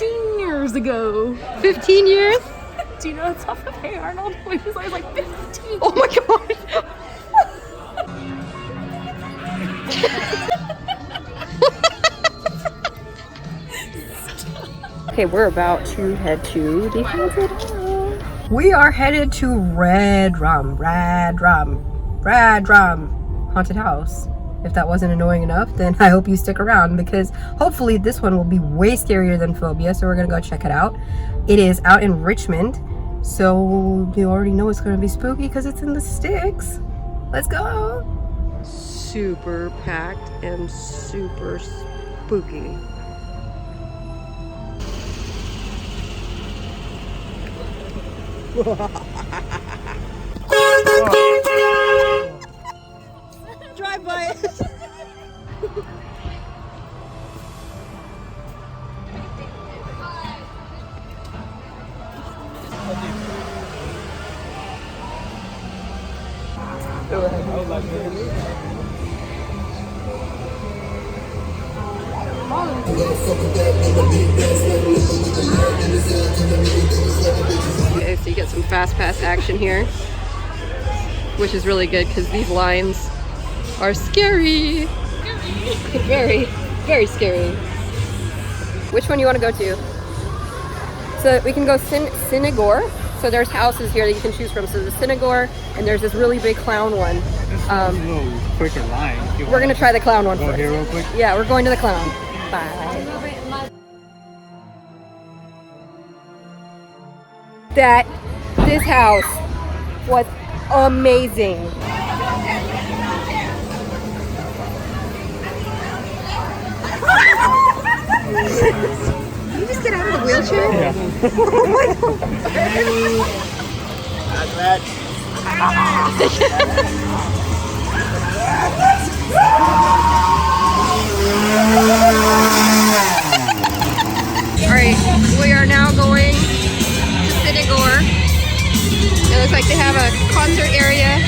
15 years ago. 15 years? Do you know that's off of Hey Arnold? When he was always like 15. Oh my god. Okay, we're about to head to the haunted house. We are headed to REDRUM Haunted House. If that wasn't annoying enough, then I hope you stick around because hopefully this one will be way scarier than Phobia, so we're gonna go check it out. It is out in Richmond, so you already know it's gonna be spooky because it's in the sticks. Let's go! Super packed and super spooky. Drive by it. Okay, so you get some fast pass action here, which is really good because these lines are scary. Very, very scary. Which one do you want to go to? So we can go Sinigore. So there's houses here that you can choose from. So the Sinigore, and there's this really big clown one. A little quicker line. We're gonna try the clown one Go first. here real quick. Yeah, we're going to the clown. Bye. This house was amazing. Did you just get out of the wheelchair? Yeah. Oh my god. That's bad. Alright, we are now going to Sinigore. It looks like they have a concert area.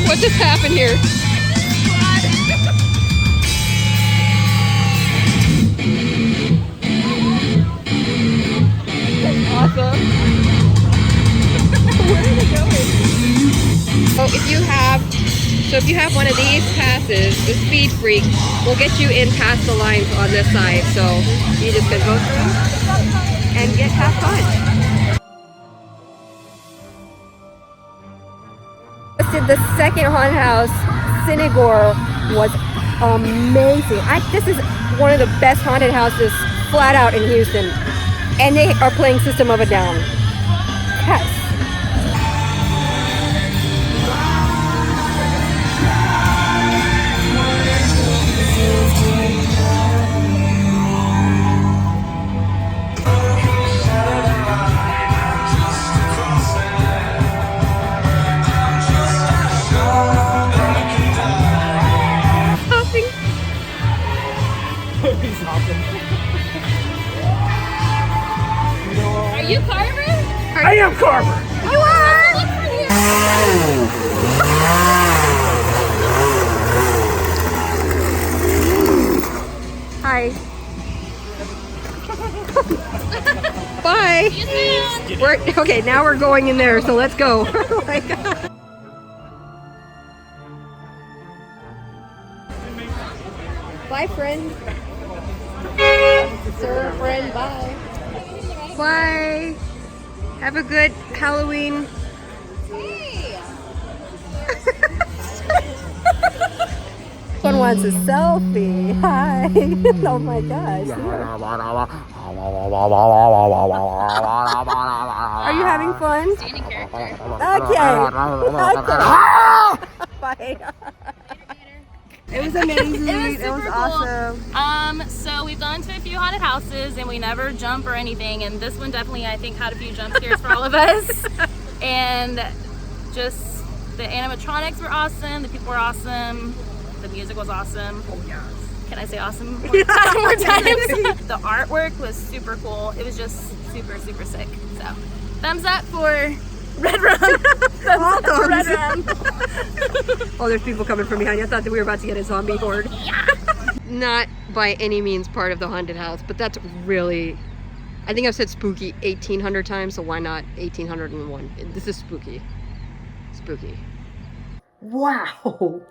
What just happened here? Awesome. Where are they going? Oh, if you have one of these passes, the Speed Freak will get you in past the lines on this side. So you just can go through and have fun. The second haunted house, Sinigore, was amazing. This is one of the best haunted houses flat out in Houston. And they are playing System of a Down. Yes. He's hopping. Are you Carver? I am Carver. You are! Hi. Bye. Okay, now we're going in there, so let's go. Oh my god. Bye, friend. Sir, friend, bye. Bye. Have a good Halloween. Hey. One wants a selfie. Hi. Oh my gosh. Are you having fun? Standing character. Okay. Bye. It was amazing. It was awesome. So we've gone to a few haunted houses and we never jump or anything, and this one definitely I think had a few jump scares for all of us. And just the animatronics were awesome, the people were awesome, the music was awesome. Oh yes. Can I say awesome more times? The artwork was super cool. It was just super, super sick. So, thumbs up for Red Rum. All thumbs. Red Rum. Oh, there's people coming from behind. I thought that we were about to get a zombie horde. Yeah. Not by any means part of the haunted house, but that's really, I think I've said spooky 1,800 times, so why not 1,801? This is spooky. Spooky. Wow.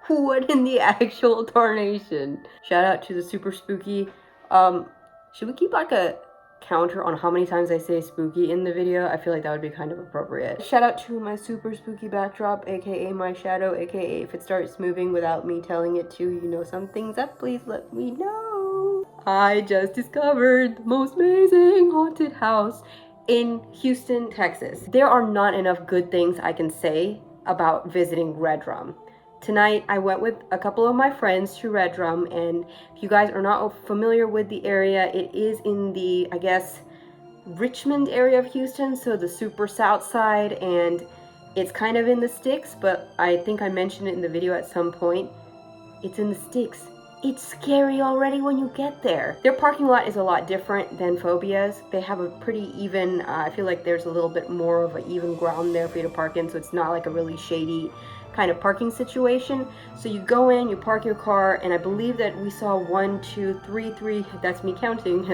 What in the actual tarnation? Shout out to the super spooky. Should we keep like a counter on how many times I say spooky in the video? I feel like that would be kind of appropriate. Shout out to my super spooky backdrop, aka my shadow, aka if it starts moving without me telling it to, you know something's up, please let me know. I just discovered the most amazing haunted house in Houston, Texas. There are not enough good things I can say about visiting REDRUM. Tonight, I went with a couple of my friends to REDRUM, and if you guys are not familiar with the area, it is in the, I guess, Richmond area of Houston, so the super south side, and it's kind of in the sticks, but I think I mentioned it in the video at some point. It's in the sticks. It's scary already when you get there. Their parking lot is a lot different than Phobia's. They have a pretty even, I feel like there's a little bit more of an even ground there for you to park in, so it's not like a really shady kind of parking situation. So you go in, you park your car, and I believe that we saw 1, 2, 3, that's me counting.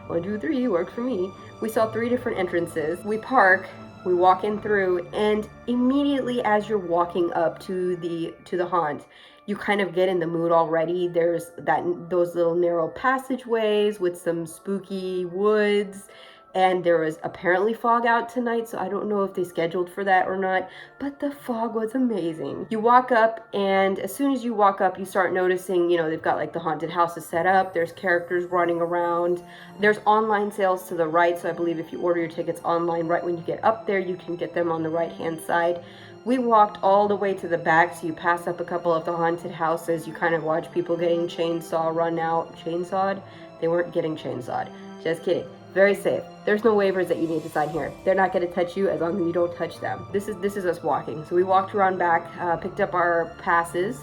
1, 2, 3 worked for me. We saw 3 different entrances. We park, we walk in through, and immediately as you're walking up to the haunt, you kind of get in the mood already. There's those little narrow passageways with some spooky woods, and there was apparently fog out tonight, so I don't know if they scheduled for that or not, but the fog was amazing. You walk up, and as soon as you walk up, you start noticing, you know, they've got like the haunted houses set up, there's characters running around, there's online sales to the right, so I believe if you order your tickets online right when you get up there, you can get them on the right-hand side. We walked all the way to the back, so you pass up a couple of the haunted houses, you kind of watch people getting chainsawed. They weren't getting chainsawed, just kidding. Very safe. There's no waivers that you need to sign here. They're not going to touch you as long as you don't touch them. This is us walking. So we walked around back, picked up our passes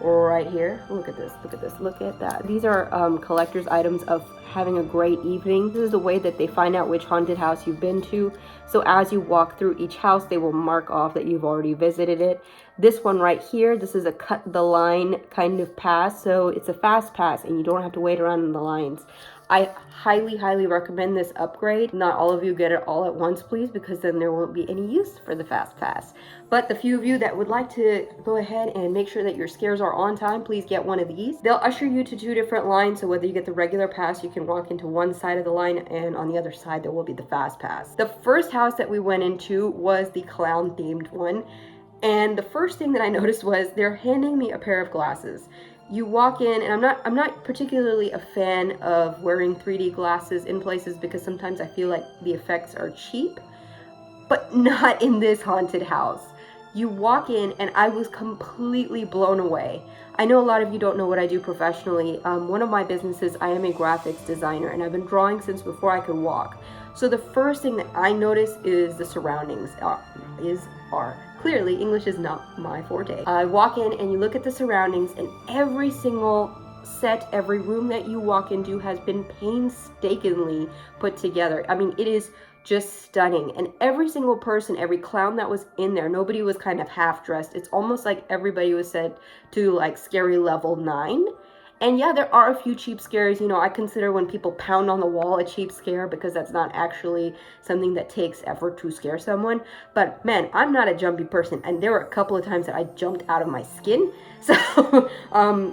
right here. Look at this, look at this, look at that. These are collector's items of having a great evening. This is the way that they find out which haunted house you've been to. So as you walk through each house, they will mark off that you've already visited it. This one right here, this is a cut the line kind of pass. So it's a fast pass and you don't have to wait around in the lines. I highly recommend this upgrade. Not all of you get it all at once, please, because then there won't be any use for the fast pass. But the few of you that would like to go ahead and make sure that your scares are on time, please get one of these. They'll usher you to 2 different lines, so whether you get the regular pass, you can walk into one side of the line, and on the other side there will be the fast pass. The first house that we went into was the clown themed one, and the first thing that I noticed was they're handing me a pair of glasses. You walk in, and I'm not particularly a fan of wearing 3D glasses in places because sometimes I feel like the effects are cheap, but not in this haunted house. You walk in and I was completely blown away. I know a lot of you don't know what I do professionally. One of my businesses, I am a graphics designer, and I've been drawing since before I could walk. So the first thing that I notice is the surroundings are clearly, English is not my forte. I walk in and you look at the surroundings, and every single set, every room that you walk into has been painstakingly put together. I mean, it is just stunning. And every single person, every clown that was in there, nobody was kind of half dressed. It's almost like everybody was set to like scary level 9. And yeah, there are a few cheap scares. You know, I consider when people pound on the wall a cheap scare because that's not actually something that takes effort to scare someone. But man, I'm not a jumpy person, and there were a couple of times that I jumped out of my skin. So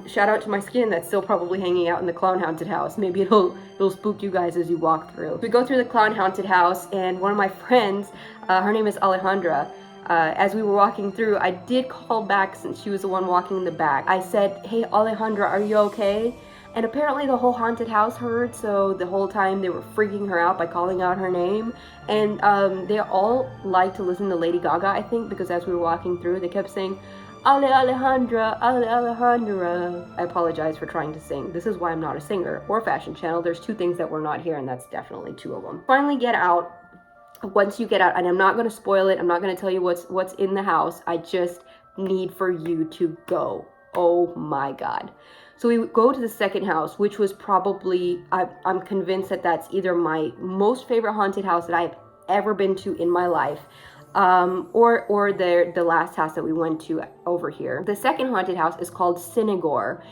shout out to my skin that's still probably hanging out in the clown haunted house. Maybe it'll spook you guys as you walk through. We go through the clown haunted house, and one of my friends, her name is Alejandra. As we were walking through, I did call back since she was the one walking in the back. I said, "Hey, Alejandra, are you okay?" And apparently the whole haunted house heard, so the whole time they were freaking her out by calling out her name. And they all like to listen to Lady Gaga, I think, because as we were walking through, they kept saying, "Ale Alejandra, Ale Alejandra." I apologize for trying to sing. This is why I'm not a singer or a fashion channel. There's 2 things that we're not here, and that's definitely 2 of them. Finally get out. Once you get out, and I'm not going to spoil it, I'm not going to tell you what's in the house. I just need for you to go. Oh my God. So we go to the second house, which was probably, I'm convinced that that's either my most favorite haunted house that I've ever been to in my life, or the last house that we went to over here. The second haunted house is called Sinigor,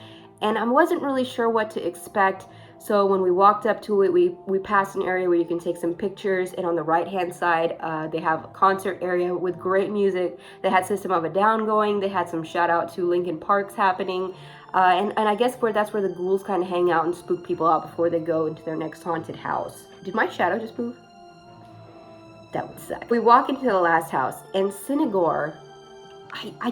and I wasn't really sure what to expect. So when we walked up to it, we passed an area where you can take some pictures, and on the right hand side they have a concert area with great music. They had System of a Down going. They had some shout out to Linkin Park's happening, and I guess that's where the ghouls kind of hang out and spook people out before they go into their next haunted house. Did my shadow just move? That would suck. We walk into the last house, and Sinigor, I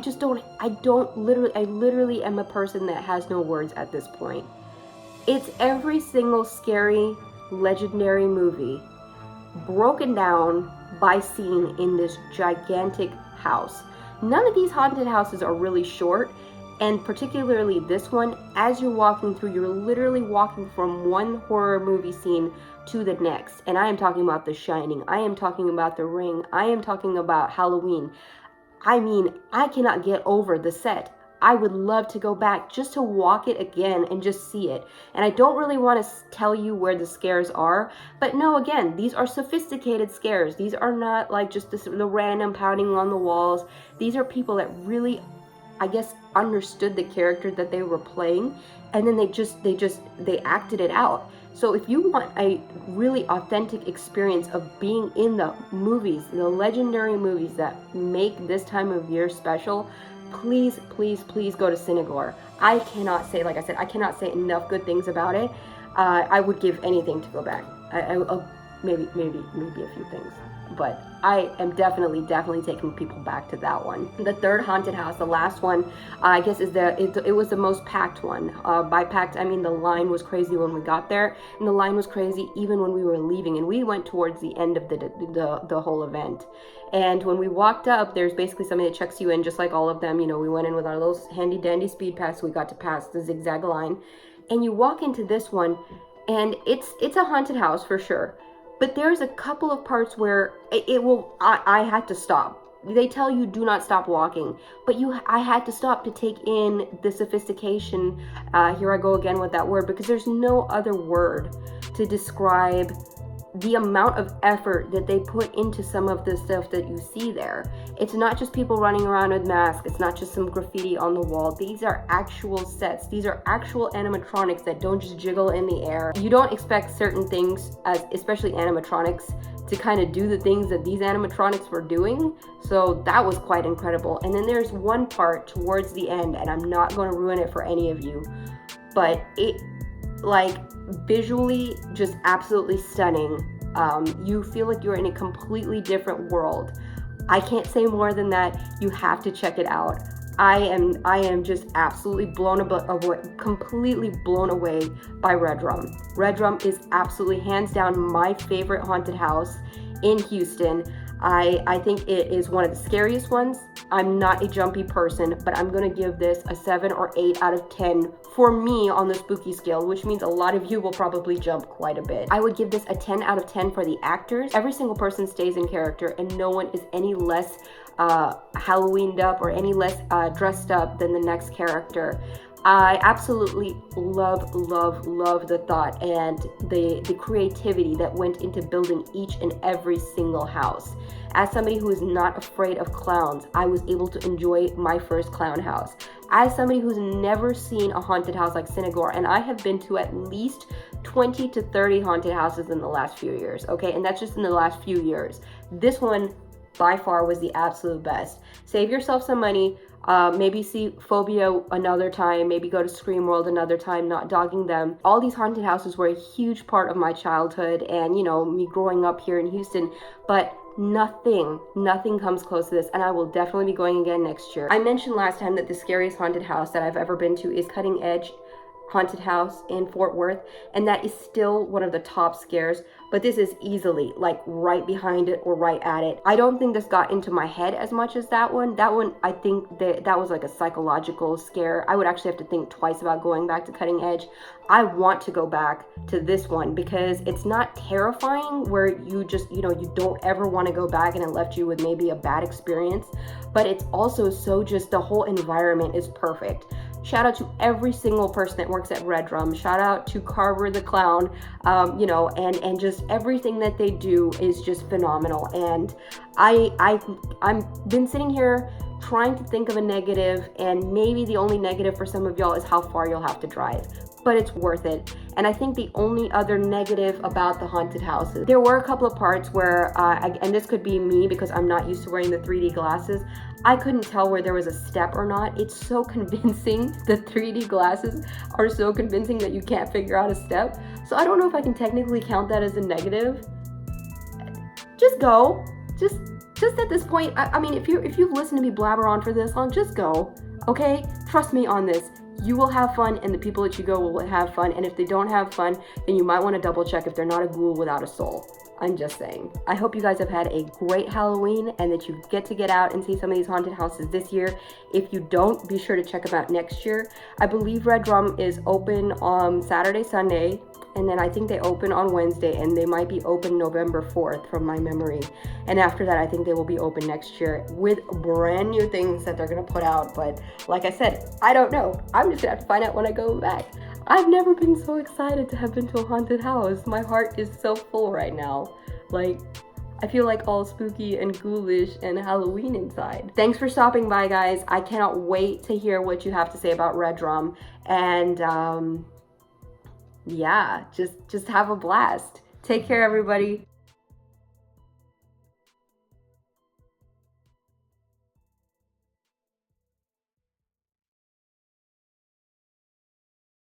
literally am a person that has no words at this point. It's every single scary, legendary movie broken down by scene in this gigantic house. None of these haunted houses are really short, and particularly this one, as you're walking through, you're literally walking from one horror movie scene to the next. And I am talking about The Shining, I am talking about The Ring, I am talking about Halloween. I mean, I cannot get over the set. I would love to go back just to walk it again and just see it. And I don't really want to tell you where the scares are, but no, again, these are sophisticated scares. These are not like just the random pounding on the walls. These are people that really, I guess, understood the character that they were playing, and then they acted it out. So if you want a really authentic experience of being in the movies, the legendary movies that make this time of year special, please, please, please go to Sinigor. I cannot say, like I said, I cannot say enough good things about it. I would give anything to go back. Maybe a few things, but I am definitely taking people back to that one. The third haunted house, the last one, I guess it was the most packed one. By packed, I mean the line was crazy when we got there, and the line was crazy even when we were leaving, and we went towards the end of the whole event. And when we walked up, there's basically somebody that checks you in, just like all of them. You know, we went in with our little handy dandy speed pass, so we got to pass the zigzag line. And you walk into this one, and it's a haunted house for sure. But there's a couple of parts where I had to stop. They tell you do not stop walking, but I had to stop to take in the sophistication. Here I go again with that word, because there's no other word to describe the amount of effort that they put into some of the stuff that you see there. It's not just people running around with masks. It's not just some graffiti on the wall. These are actual sets. These are actual animatronics that don't just jiggle in the air. You don't expect certain things, especially animatronics, to kind of do the things that these animatronics were doing. So that was quite incredible. And then there's one part towards the end, and I'm not going to ruin it for any of you, but it, like, visually just absolutely stunning. You feel like you're in a completely different world. I can't say more than that. You have to check it out. I am just absolutely completely blown away by REDRUM. REDRUM is absolutely hands down my favorite haunted house in Houston. I think it is one of the scariest ones. I'm not a jumpy person, but I'm gonna give this a 7 or 8 out of 10 for me on the spooky scale, which means a lot of you will probably jump quite a bit. I would give this a 10 out of 10 for the actors. Every single person stays in character, and no one is any less Halloweened up or any less dressed up than the next character. I absolutely love the thought and the creativity that went into building each and every single house. As somebody who is not afraid of clowns, I was able to enjoy my first clown house. As somebody who's never seen a haunted house like Sinigor, and I have been to at least 20 to 30 haunted houses in the last few years, okay? And that's just in the last few years. This one, by far, was the absolute best. Save yourself some money. Maybe see Phobia another time, maybe go to Scream World another time, not dogging them. All these haunted houses were a huge part of my childhood and, you know, me growing up here in Houston, but nothing comes close to this, and I will definitely be going again next year. I mentioned last time that the scariest haunted house that I've ever been to is Cutting Edge Haunted House in Fort Worth, and that is still one of the top scares, but this is easily like right behind it or right at it. I don't think this got into my head as much as that one. I think that was like a psychological scare. I would actually have to think twice about going back to Cutting Edge. I want to go back to this one because it's not terrifying where you just, you know, you don't ever want to go back and it left you with maybe a bad experience, but it's also so just the whole environment is perfect. Shout out to every single person that works at REDRUM. Shout out to Carver the Clown, you know, and just everything that they do is just phenomenal. And I've been sitting here trying to think of a negative, and maybe the only negative for some of y'all is how far you'll have to drive, but it's worth it. And I think the only other negative about the haunted houses, there were a couple of parts where, and this could be me because I'm not used to wearing the 3D glasses, I couldn't tell where there was a step or not. It's so convincing. The 3D glasses are so convincing that you can't figure out a step. So I don't know if I can technically count that as a negative. Just go. Just at this point, I mean, if you've listened to me blabber on for this long, just go, okay? Trust me on this. You will have fun, and the people that you go will have fun, and if they don't have fun, then you might want to double check if they're not a ghoul without a soul. I'm just saying. I hope you guys have had a great Halloween and that you get out and see some of these haunted houses this year. If you don't, be sure to check them out next year. I believe REDRUM is open on Saturday, Sunday, and then I think they open on Wednesday, and they might be open November 4th from my memory. And after that, I think they will be open next year with brand new things that they're gonna put out. But like I said, I don't know. I'm just gonna have to find out when I go back. I've never been so excited to have been to a haunted house. My heart is so full right now. Like, I feel like all spooky and ghoulish and Halloween inside. Thanks for stopping by, guys. I cannot wait to hear what you have to say about REDRUM. And yeah, just have a blast. Take care, everybody.